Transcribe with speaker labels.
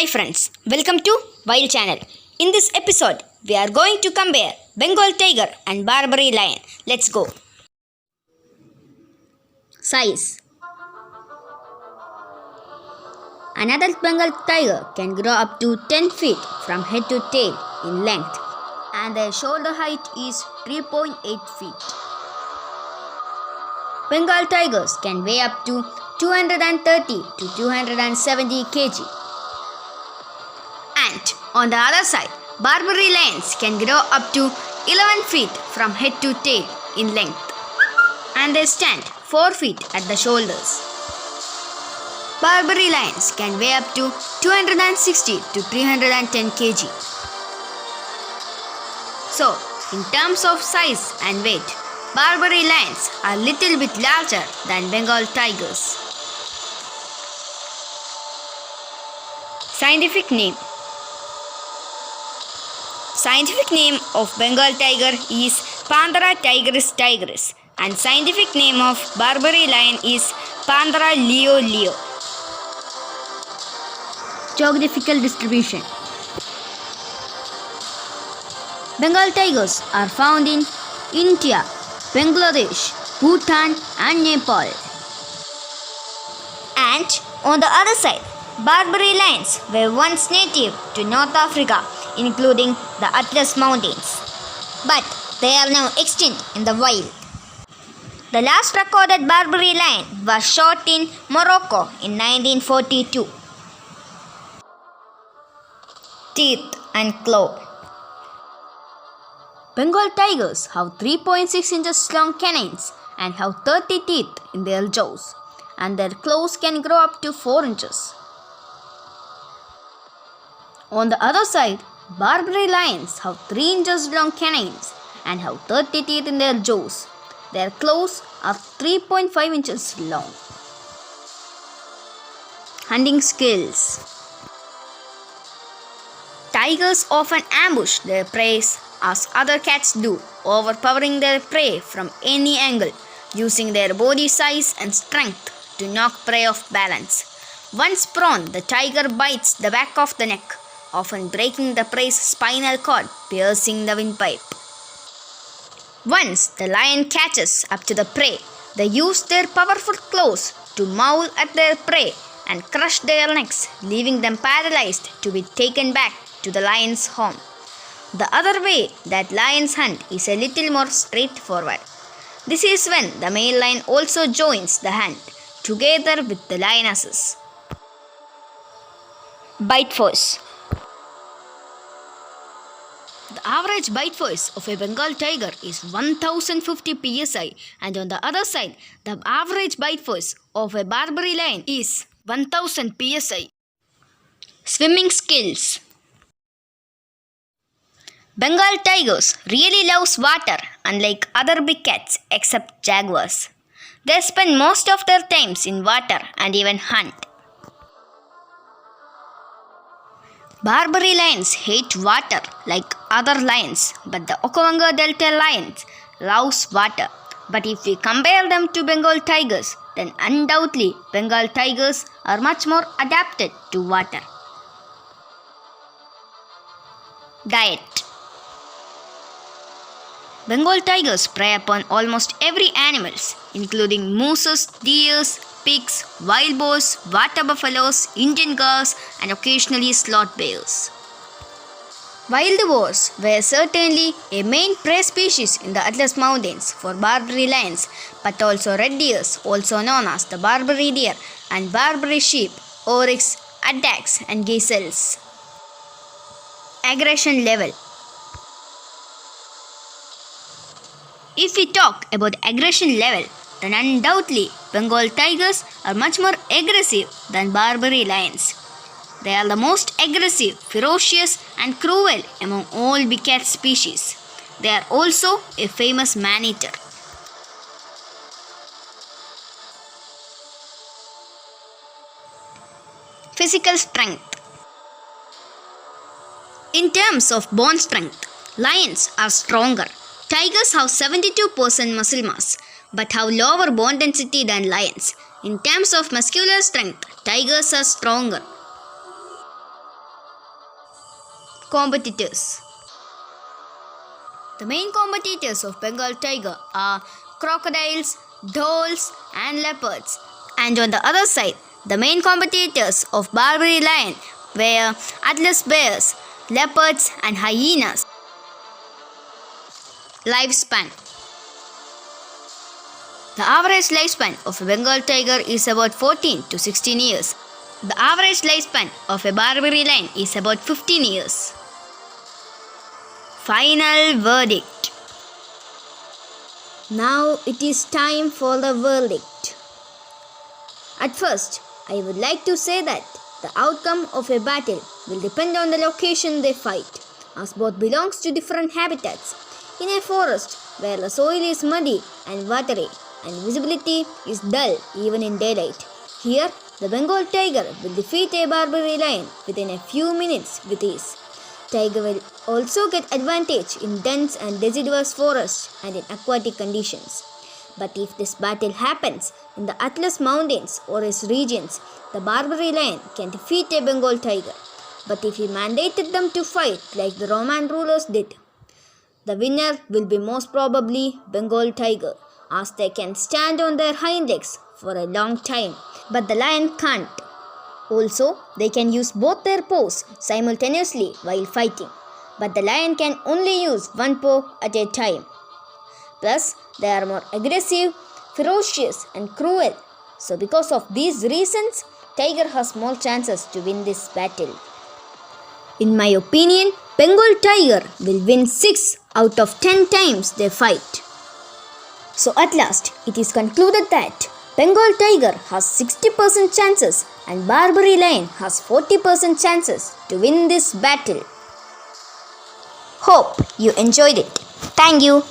Speaker 1: Hi friends, welcome to Wild Channel. In this episode, we are going to compare Bengal tiger and Barbary lion. Let's go. Size. An adult Bengal tiger can grow up to 10 feet from head to tail in length, and their shoulder height is 3.8 feet. Bengal tigers can weigh up to 230 to 270 kg. And on the other side, Barbary lions can grow up to 11 feet from head to tail in length, and they stand 4 feet at the shoulders. Barbary lions can weigh up to 260 to 310 kg. So, in terms of size and weight, Barbary lions are little bit larger than Bengal tigers. Scientific name. Scientific name of Bengal tiger is Panthera tigris, and scientific name of Barbary lion is Panthera leo. Geographical distribution. Bengal tigers are found in India, Bangladesh, Bhutan and Nepal. And on the other side, Barbary lions were once native to North Africa, including the Atlas Mountains, but they are now extinct in the wild. The last recorded Barbary lion was shot in Morocco in 1942. Teeth and claw. Bengal tigers have 3.6 inches long canines and have 30 teeth in their jaws, and their claws can grow up to 4 inches. On the other side, Barbary lions have 3 inches long canines and have 30 teeth in their jaws. Their claws are 3.5 inches long. Hunting skills. Tigers often ambush their prey as other cats do, overpowering their prey from any angle, using their body size and strength to knock prey off balance. Once prone, the tiger bites the back of the neck, often breaking the prey's spinal cord, piercing the windpipe. Once the lion catches up to the prey, they use their powerful claws to maul at their prey and crush their necks, leaving them paralyzed to be taken back to the lion's home. The other way that lions hunt is a little more straightforward. This is when the male lion also joins the hunt, together with the lionesses. Bite force. The average bite force of a Bengal tiger is 1050 psi, and on the other side, the average bite force of a Barbary lion is 1000 psi. Swimming skills. Bengal tigers really loves water, unlike other big cats except jaguars. They spend most of their times in water and even hunt. Barbary lions hate water like other lions, but the Okavango Delta lions loves water. But if we compare them to Bengal tigers, then undoubtedly Bengal tigers are much more adapted to water. Diet. Bengal tigers prey upon almost every animals, including mooses, deers, pigs, wild boars, water buffaloes, Indian cows, and occasionally sloth bears. Wild boars were certainly a main prey species in the Atlas Mountains for Barbary lions, but also red deers, also known as the Barbary deer, and Barbary sheep, oryx, addax, and gazelles. Aggression level. If we talk about aggression level, then undoubtedly Bengal tigers are much more aggressive than Barbary lions. They are the most aggressive, ferocious and cruel among all big cat species. They are also a famous man-eater. Physical strength. In terms of bone strength, lions are stronger. Tigers have 72% muscle mass, but have lower bone density than lions. In terms of muscular strength, tigers are stronger. competitors. The main competitors of Bengal tiger are crocodiles, dhole and leopards. And on the other side, the main competitors of Barbary lion were Atlas bears, leopards and hyenas. Lifespan. The average lifespan of a Bengal tiger is about 14 to 16 years. The average lifespan of a Barbary lion is about 15 years. Final verdict. Now it is time for the verdict. At first, I would like to say that the outcome of a battle will depend on the location they fight, as both belongs to different habitats. In a forest where the soil is muddy and watery and visibility is dull even in daylight, here the Bengal tiger will defeat a Barbary lion within a few minutes with ease. Tiger will also get advantage in dense and deciduous forests and in aquatic conditions. But if this battle happens in the Atlas Mountains or its regions, the Barbary lion can defeat a Bengal tiger. But if he mandated them to fight like the Roman rulers did, the winner will be most probably Bengal tiger, as they can stand on their hind legs for a long time, but the lion can't. Also, they can use both their paws simultaneously while fighting, but the lion can only use one paw at a time. Plus, they are more aggressive, ferocious and cruel. So because of these reasons, tiger has small chances to win this battle. In my opinion, Bengal tiger will win 6 out of 10 times they fight. So at last, it is concluded that Bengal tiger has 60% chances and Barbary lion has 40% chances to win this battle. Hope you enjoyed it. Thank you.